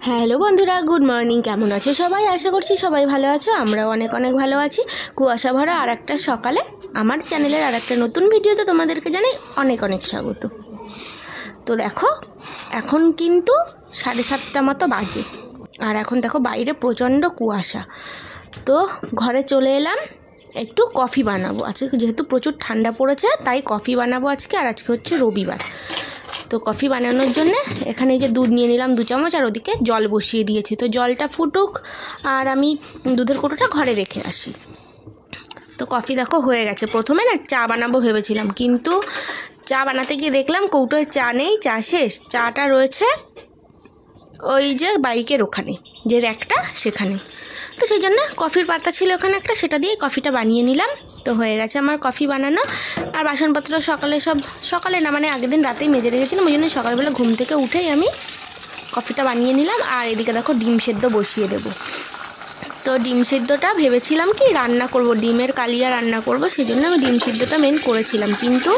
Hello বন্ধুরা, good morning. কেমন আছো সবাই? আশা করছি সবাই ভালো আছো। আমরাও অনেক অনেক ভালো আছি। কুয়াশা ভরা আর একটা সকালে আমার চ্যানেলের আর একটা নতুন ভিডিওতে তোমাদেরকে জানাই অনেক অনেক স্বাগত। তো দেখো, এখন কিন্তু 7:30 মতো বাজে, আর এখন দেখো বাইরে প্রচণ্ড কুয়াশা। তো ঘরে চলে এলাম, একটু কফি বানাবো আজকে, যেহেতু প্রচুর ঠান্ডা পড়েছে তাই কফি বানাবো আজকে। আর আজকে হচ্ছে রবিবার। তো কফি বানানোর জন্য এখানে যে দুধ নিয়ে নিলাম 2 চামচ, আর ওদিকে জল বসিয়ে দিয়েছি। তো জলটা ফুটুক আর আমি দুধের কৌটোটা ঘরে রেখে আসি। তো কফি দেখো হয়ে গেছে। প্রথমে না চা বানাবো ভেবেছিলাম, কিন্তু চা বানাতে গিয়ে দেখলাম কৌটোয় চা নেই, চা শেষ। চাটা রয়েছে ওই যে বাইকের ওখানে যে র্যাকটা, সেখানে। তো সেই জন্য কফির পাতা ছিল ওখানে একটা, সেটা দিয়ে কফিটা বানিয়ে নিলাম। তো হয়ে গেছে আমার কফি বানানো। আর বাসনপত্র সকালে না, মানে আগের দিন রাতেই মেজে রেখেছিলাম, ওই জন্য সকালবেলা ঘুম থেকে উঠেই আমি কফিটা বানিয়ে নিলাম। আর এদিকে দেখো ডিম সেদ্ধ বসিয়ে দেব। তো ডিম সিদ্ধটা ভেবেছিলাম কি রান্না করব, ডিমের কালিয়া রান্না করব, সেই জন্য আমি ডিম সিদ্ধটা মেন করেছিলাম, কিন্তু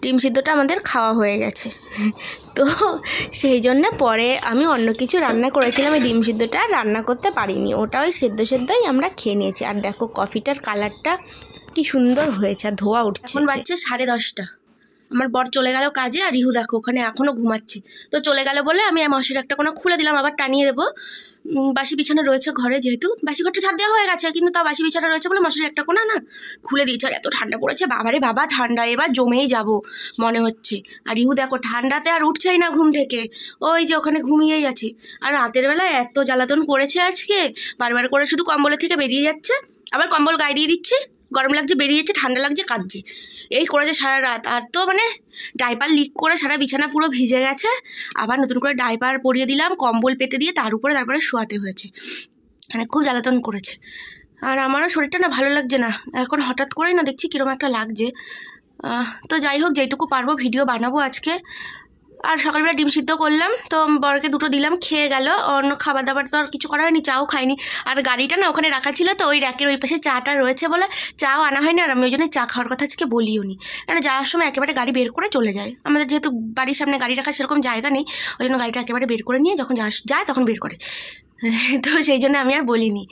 ডিম সিদ্ধটা আমাদের খাওয়া হয়ে গেছে। তো সেই জন্য পরে আমি অন্য কিছু রান্না করেছিলাম, এই ডিম সিদ্ধটা রান্না করতে পারিনি, ওটা ওই সেদ্ধই আমরা খেয়ে নিয়েছি। আর দেখো কফিটার কালারটা কি সুন্দর হয়েছে, আর ধোয়া উঠছে। এখন বাজছে 10:30। আমার বর চলে গেল কাজে, আর রিহু দেখো ওখানে এখনও ঘুমাচ্ছে। তো চলে গেল বলে আমি মশারির একটা কোনো খুলে দিলাম, আবার টানিয়ে দেবো। বাসি বিছানা রয়েছে ঘরে, যেহেতু বাসি ঘরটা ছাদ দেওয়া হয়ে গেছে, কিন্তু তাও বাসি বিছানা রয়েছে বলে মশারির একটা কোনা না খুলে দিয়েছে। আর এত ঠান্ডা পড়েছে, বাবারে বাবা ঠান্ডা, এবার জমেই যাব মনে হচ্ছে। আর রিহু দেখো ঠান্ডাতে আর উঠছেই না ঘুম থেকে, ওই যে ওখানে ঘুমিয়েই আছে। আর রাতের বেলায় এত জ্বালাতন করেছে আজকে, বারবার করে শুধু কম্বলের থেকে বেরিয়ে যাচ্ছে, আবার কম্বল গায়ে দিয়ে দিচ্ছে, গরম লাগছে বেরিয়েছে, ঠান্ডা লাগছে কাঁদছে, এই করেছে সারা রাত। আর তো মানে ডাইপার লিক করে সারা বিছানা পুরো ভিজে গেছে, আবার নতুন করে ডাইপার পরিয়ে দিলাম, কম্বল পেতে দিয়ে তারপরে শোয়াতে হয়েছে। মানে খুব জ্বালাতন করেছে। আর আমারও শরীরটা না ভালো লাগছে না এখন, হঠাৎ করেই না দেখছি কীরকম একটা লাগছে। তো যাই হোক, যেটুকু পারবো ভিডিও বানাবো আজকে। আর সকালবেলা ডিম সিদ্ধ করলাম, তো বরকে 2টো দিলাম, খেয়ে গেল। অন্য খাবার দাবার তো আর কিছু করা হয়নি, চাও খাইনি। আর গাড়িটা না ওখানে রাখা ছিল, তো ওই র্যাকের ওই পাশে চাটা রয়েছে বলে চাও আনা হয়নি। আর আমি ওই জন্য চা খাওয়ার কথা আজকে বলিও নি, কারণ যাওয়ার সময় একেবারে গাড়ি বের করে চলে যায়। আমাদের যেহেতু বাড়ির সামনে গাড়ি রাখার সেরকম জায়গা নেই, ওই জন্য গাড়িটা একেবারে বের করে নিয়ে যখন যায় তখন বের করে। তো সেই জন্য আমি আর বলিনি।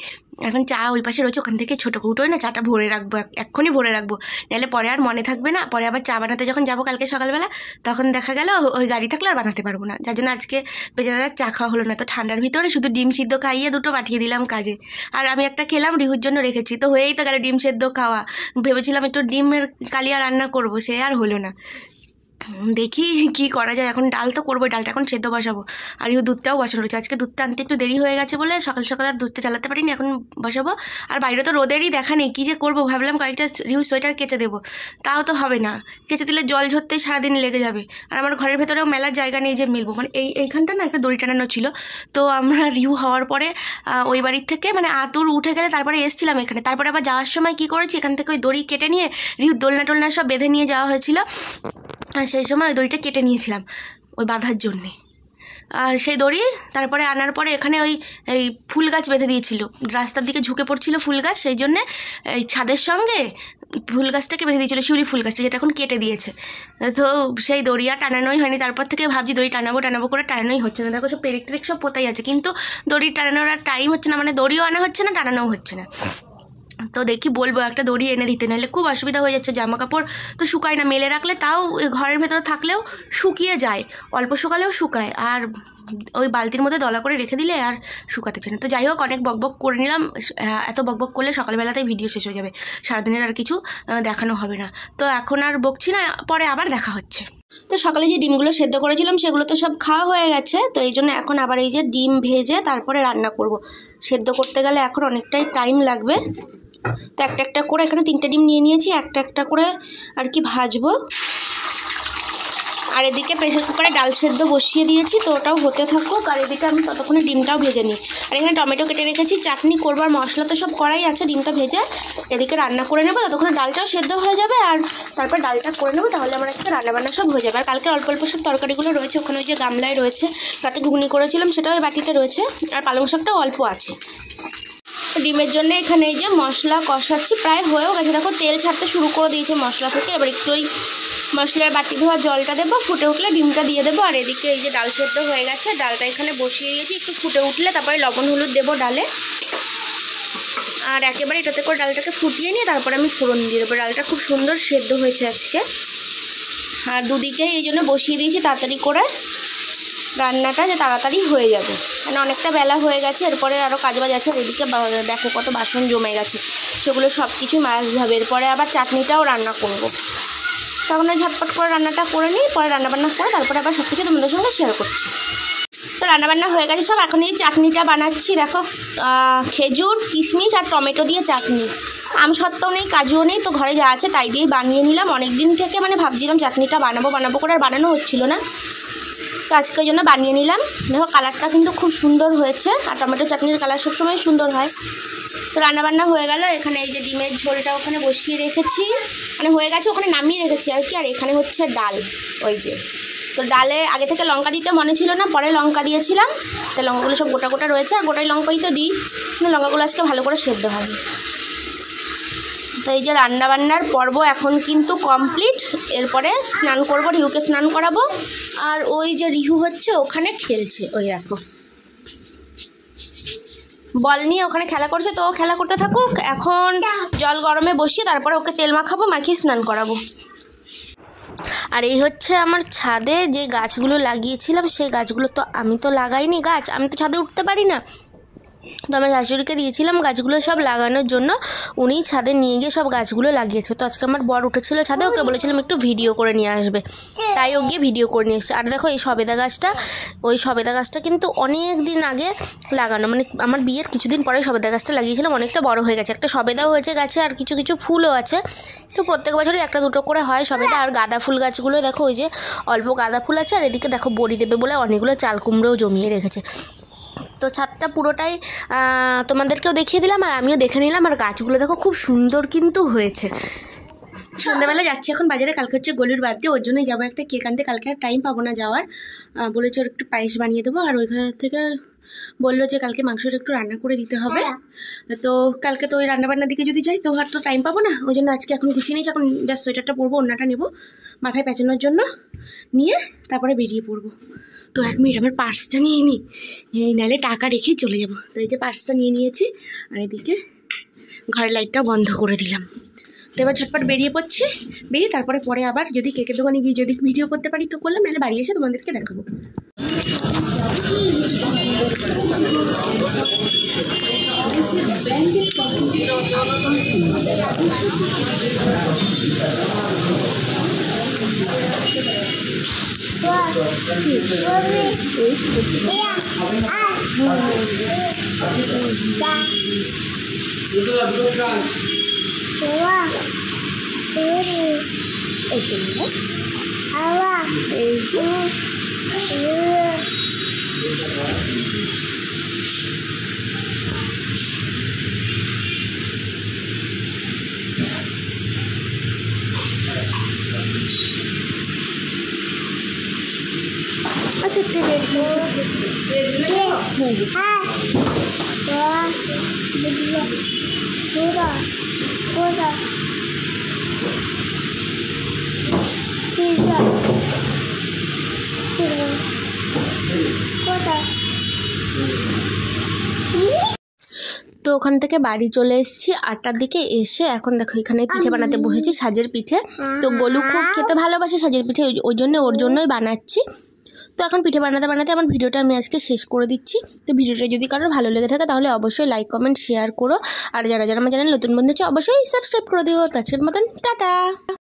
এখন চা ওই পাশে রয়েছে, ওখান থেকে ছোটো কৌটোয় না চাটা ভরে রাখবো, এক্ষুনি ভরে রাখবো, নাহলে পরে আর মনে থাকবে না। পরে আবার চা বানাতে যখন যাবো কালকে সকালবেলা, তখন দেখা গেল ওই গাড়ি থাকলে আর বানাতে পারবো না। যার জন্য আজকে বেচারা চা খাওয়া হলো না। তো ঠান্ডার ভিতরে শুধু ডিম সিদ্ধ খাইয়ে 2টো পাঠিয়ে দিলাম কাজে, আর আমি একটা খেলাম, রিহুর জন্য রেখেছি। তো হয়েই তো গেল ডিম সেদ্ধ খাওয়া। ভেবেছিলাম একটু ডিমের কালিয়া রান্না করবো, সে আর হলো না। দেখি কি করা যায়। এখন ডাল তো করবো, ডালটা এখন সেদ্ধ বসাবো। আর ইউ দুধটাও বসানো রয়েছে, আজকে দুধটা আনতে একটু দেরি হয়ে গেছে বলে সকাল সকাল আর দুধটা জ্বালাতে পারিনি, এখন বসাবো। আর বাইরে তো রোদেরই দেখা নেই, কী যে করবো। ভাবলাম কয়েকটা রিহু সোয়েটার কেচে দেবো, তাও তো হবে না, কেচে দিলে জল ঝরতেই সারাদিন লেগে যাবে। আর আমার ঘরের ভেতরেও মেলার জায়গা নেই যে মেলবো, মানে এইখানটা না একটা দড়ি টানানো ছিল। তো আমরা রিহু হওয়ার পরে ওই বাড়ির থেকে মানে আতুর উঠে গেলে তারপরে এসেছিলাম এখানে, তারপরে আবার যাওয়ার সময় কী করেছি, এখান থেকে ওই দড়ি কেটে নিয়ে রিহু দোলনা সব বেঁধে নিয়ে যাওয়া হয়েছিল। আর সেই সময় ওই দড়িটা কেটে নিয়েছিলাম ওই বাঁধার জন্যে। আর সেই দড়ি তারপরে আনার পরে এখানে এই ফুল গাছ বেঁধে দিয়েছিল, রাস্তার দিকে ঝুঁকে পড়ছিল ফুল গাছ, সেই জন্যে এই ছাদের সঙ্গে ফুল গাছটাকে বেঁধে দিয়েছিলো, শিউলি ফুল গাছটা, যেটা এখন কেটে দিয়েছে। তো সেই দড়ি আর টানানোই হয়নি। তারপর থেকে ভাবছি দড়ি টানাবো করে টানানোই হচ্ছে না। দেখো সব পেরেক টেরেক সব পোতাই আছে, কিন্তু দড়ি টানানোর আর টাইম হচ্ছে না, মানে দড়িও আনা হচ্ছে না, টানানোও হচ্ছে না। তো দেখি বলবো একটা দড়ি এনে দিতে, নাহলে খুব অসুবিধা হয়ে যাচ্ছে। জামা কাপড় তো শুকায় না, মেলে রাখলে তাও ঘরের ভেতরে থাকলেও শুকিয়ে যায়, অল্প শুকালেও শুকায়, আর ওই বালতির মধ্যে দলা করে রেখে দিলে আর শুকাতে চায় না। তো যাই হোক, অনেক বকবক করে নিলাম। এত বকবক করলে সকালবেলাতেই ভিডিও শেষ হয়ে যাবে, সারাদিনের আর কিছু দেখানো হবে না। তো এখন আর বকছি না, পরে আবার দেখা হচ্ছে। তো সকালে যে ডিমগুলো সেদ্ধ করেছিলাম সেগুলো তো সব খাওয়া হয়ে গেছে, তো এই জন্য এখন আবার এই যে ডিম ভেজে তারপরে রান্না করব। সেদ্ধ করতে গেলে এখন অনেকটাই টাইম লাগবে। তো একটা করে এখানে 3টে ডিম নিয়ে নিয়েছি, একটা করে আর কি ভাজবো। আর এদিকে প্রেসার কুকারে ডাল সেদ্ধ বসিয়ে দিয়েছি, তো ওটাও হতে থাকুক, আর এদিকে আমি ততক্ষণে ডিমটাও ভেজে নিই। আর এখানে টমেটো কেটে রেখেছি, চাটনি করবার মশলা তো সব করাই আছে, ডিমটা ভেজে এদিকে রান্না করে নেবো, ততক্ষণে ডালটাও সেদ্ধ হয়ে যাবে। আর তারপর ডালটা করে নেবো, তাহলে আমার আজকে রান্নাবান্না সব হয়ে যাবে। আর কালকে অল্প সব তরকারিগুলো রয়েছে, ওখানে ওই যে গামলায় রয়েছে, রাতে ঘুগনি করেছিলাম সেটাও ওই বাটিতে রয়েছে, আর পালং শাকটাও অল্প আছে। ডিমের জন্য এখানে এই যে মশলা কষাচ্ছি, প্রায় হয়েও গেছে। দেখো তেল ছাড়তে শুরু করে দিয়েছে মশলা থেকে। এবার একটু ওই মশলার বাটি ধোয়া জলটা দেবো, ফুটে উঠলে ডিমটা দিয়ে দেবো। আর এদিকে এই যে ডাল সেদ্ধ হয়ে গেছে, ডালটা এখানে বসিয়ে দিয়েছি, একটু ফুটে উঠলে তারপরে লবণ হলুদ দেবো ডালে। আর একেবারে এটাতে করে ডালটাকে ফুটিয়ে নিয়ে তারপরে আমি ফোড়ন দিয়ে দেবো। ডালটা খুব সুন্দর সেদ্ধ হয়েছে আজকে। আর দুদিকে এই জন্য বসিয়ে দিয়েছি তাড়াতাড়ি করে রান্নাটা, যে তাড়াতাড়ি হয়ে যাবে, মানে অনেকটা বেলা হয়ে গেছে। এরপরে আরও কাজবাজ আছে। এদিকে দেখো কত বাসন জমে গেছে, সেগুলো সব কিছুই মাজতে হবে। এরপরে আবার চাটনিটাও রান্না করব। তখন ওই ঝটপট করে রান্নাটা করে নিই, পরে রান্নাবান্না করে তারপরে আবার সব কিছু তোমাদের সঙ্গে শেয়ার করছি। তো রান্নাবান্না হয়ে গেছে সব। এখন এই চাটনিটা বানাচ্ছি। দেখো খেজুর, কিশমিশ আর টমেটো দিয়ে চাটনি। আমসত্ত্বও নেই, কাজুও নেই, তো ঘরে যা আছে তাই দিয়েই বানিয়ে নিলাম। অনেক দিন থেকে মানে ভাবছিলাম চাটনিটা বানাবো করে, আর বানানো হচ্ছিল না, তো আজকের জন্য বানিয়ে নিলাম। দেখো কালারটা কিন্তু খুব সুন্দর হয়েছে, আর টমেটো চাটনির কালার সবসময় সুন্দর হয়। তো রান্নাবান্না হয়ে গেল। এখানে এই যে ডিমের ঝোলটা ওখানে বসিয়ে রেখেছি, মানে হয়ে গেছে, ওখানে নামিয়ে রেখেছি আর কি। আর এখানে হচ্ছে ডাল, ওই যে। তো ডালে আগে থেকে লঙ্কা দিতে মনে ছিল না, পরে লঙ্কা দিয়েছিলাম, তো লঙ্কাগুলো সব গোটা গোটা রয়েছে। আর গোটাই লঙ্কাই তো দিই, কিন্তু লঙ্কাগুলো আজকে ভালো করে সেদ্ধ হবে। তো এই যে রান্নাবান্নার পর্ব এখন কিন্তু কমপ্লিট। এরপরে স্নান করবো, রিহুকে স্নান করাবো। আর ওই যে রিহু হচ্ছে ওখানে খেলছে, ওই দেখো বল নিয়ে ওখানে খেলা করছে, তো খেলা করতে থাকুক। এখন জল গরমে বসিয়ে তারপরে ওকে তেল মাখাবো, মাখিয়ে স্নান করাবো। আর এই হচ্ছে আমার ছাদে যে গাছগুলো লাগিয়েছিলাম, সেই গাছগুলো তো আমি তো লাগাইনি গাছ, আমি তো ছাদে উঠতে পারি না। তো আমার শাশুড়িকে দিয়েছিলাম গাছগুলো সব লাগানোর জন্য, উনি ছাদে নিয়ে গিয়ে সব গাছগুলো লাগিয়েছে। তো আজকে আমার বর উঠেছিল ছাদে, ওকে বলেছিলাম একটু ভিডিও করে নিয়ে আসবে, তাই ও গিয়ে ভিডিও করে নিয়ে এসেছে। আর দেখো এই সবেদা গাছটা, ওই সবেদা গাছটা কিন্তু অনেক দিন আগে লাগানো, মানে আমার বিয়ের কিছুদিন পরে সবেদা গাছটা লাগিয়েছিলাম, অনেকটা বড় হয়ে গেছে। একটা সবেদাও হয়েছে গাছে, আর কিছু কিছু ফুলও আছে। তো প্রত্যেক বছরই একটা দুটো করে হয় সবেদা। আর গাঁদা ফুল গাছগুলো দেখো, ওই যে অল্প গাঁদা ফুল আছে। আর এদিকে দেখো বড়ি দেবে বলে অনেকগুলো চাল কুমড়োও জমিয়ে রেখেছে। তো ছাদটা পুরোটাই তোমাদেরকেও দেখিয়ে দিলাম, আর আমিও দেখে নিলাম। আর গাছগুলো দেখো খুব সুন্দর কিন্তু হয়েছে। সন্ধ্যাবেলা যাচ্ছি এখন বাজারে, কালকে হচ্ছে গলুর বার্থডে, ওর জন্যই যাবো একটা কেক আনতে। কালকে আর টাইম পাবো না যাওয়ার, বলেছে ওর একটু পায়েস বানিয়ে দেবো। আর ওইখান থেকে বললো যে কালকে মাংসটা একটু রান্না করে দিতে হবে। তো কালকে তো ওই রান্নাবান্নার দিকে যদি যাই তো আর তো টাইম পাবো না, ওই জন্য আজকে এখন গুছিয়ে নিয়েছি। এখন জাস্ট সোয়েটারটা পরবো, ওড়নাটা নেবো মাথায় পেঁচানোর জন্য, নিয়ে তারপরে বেরিয়ে পড়বো। তো 1 মিনিট আমার পার্সটা নিয়ে নিই, নাহলে টাকা রেখেই চলে যাবো। তো এই যে পার্সটা নিয়ে নিয়েছি, আর এদিকে ঘরের লাইটটা বন্ধ করে দিলাম। তো এবার ঝটপট বেরিয়ে পড়ছি, বেরিয়ে তারপরে পরে আবার যদি কেকের দোকানে গিয়ে যদি ভিডিও করতে পারি তো করলাম, নাহলে বাড়ি এসে তোমাদেরকে দেখাবো। আচ্ছা একটু তো ওখান থেকে বাড়ি চলে এসেছি 8টার দিকে। এসে এখন দেখো এখানে পিঠে বানাতে বসেছি, সাজের পিঠে। তো গোলু খুব খেতে ভালোবাসে সাজের পিঠে, ওই জন্য ওর জন্যই বানাচ্ছি। তো এখন পিঠে বানাতে বানাতে আমার ভিডিওটা আমি আজকে শেষ করে দিচ্ছি। তো ভিডিওটা যদি কারোর ভালো লেগে থাকে তাহলে অবশ্যই লাইক কমেন্ট শেয়ার করো। আর যারা যারা আমার চ্যানেল নতুন বন্ধু হচ্ছে অবশ্যই সাবস্ক্রাইব করে দিও। তো আজকের মতন টাটা।